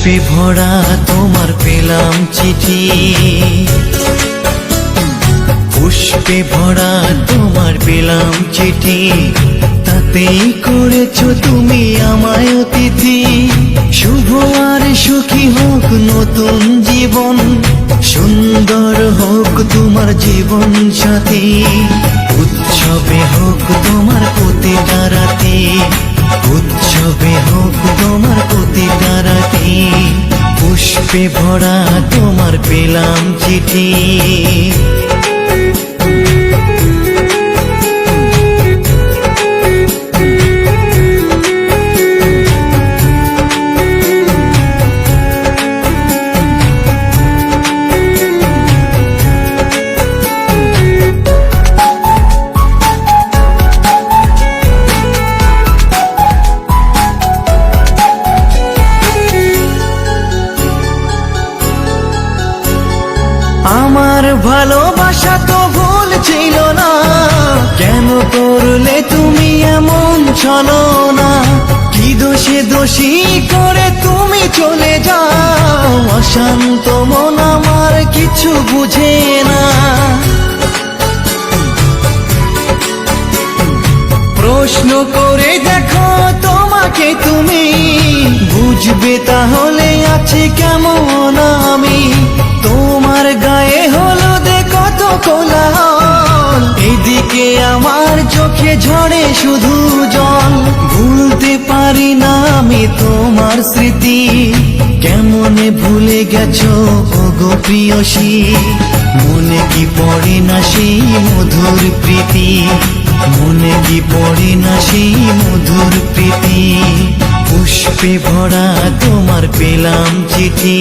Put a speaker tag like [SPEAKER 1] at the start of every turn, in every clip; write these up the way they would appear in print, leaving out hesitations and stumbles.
[SPEAKER 1] পুষ্পে ভরা তোমার পেলাম চিঠি, পুষ্পে ভরা তোমার পেলাম চিঠি, তাতেই করেছো তুমি আমায় অতিথি। শুভ আর সুখী হোক নতুন জীবন, সুন্দর হোক তোমার জীবন সাথী। উৎসবে হোক তোমার প্রতিটা রাতে, উৎসবে হোক তোমার প্রতিটা রাতে। পুষ্পে ভরা তোমার পেলাম চিঠি। আমার ভালোবাসা তো ভুল ছিল না, কেন করলে তুমি এমন ছলনা? কি দোষে দোষী করে তুমি চলে যাও, অশান্ত মন আমার কিছু বুঝে না। প্রশ্ন করে দেখো তোমাকে তুমি, বুঝবে তাহলে আছে কেমন আমি। তোমার গায়ে হলুদে কত কোলাহল, এদিকে আমার চোখে ঝরে শুধু জল। ভুলতে পারি না আমি তোমার স্মৃতি, কেমনে ভুলে গেছো ওগো প্রিয়সী। মনে কি পড়ে না সেই মধুর প্রীতি, মনে কি পড়ে না সেই মধুর প্রীতি। পুষ্পে ভরা তোমার পেলাম চিঠি।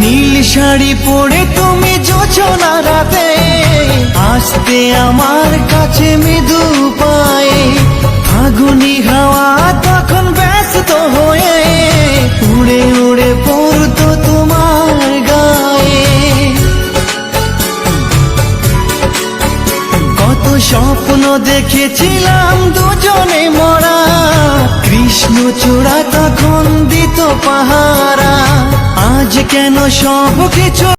[SPEAKER 1] নীল শাড়ি পরে তুমি যোছনা রাতে, আসতে আমার কাছে মৃদু পায়ে। ফাগুনি হাওয়া তখন ব্যস্ত হয়ে, উড়ে উড়ে পড়তো তোমার গায়ে। কত স্বপ্ন দেখেছিলাম দুজনে মরা, কৃষ্ণচূড়া তখন দিত পাহারা। আজ কেন সব কিছু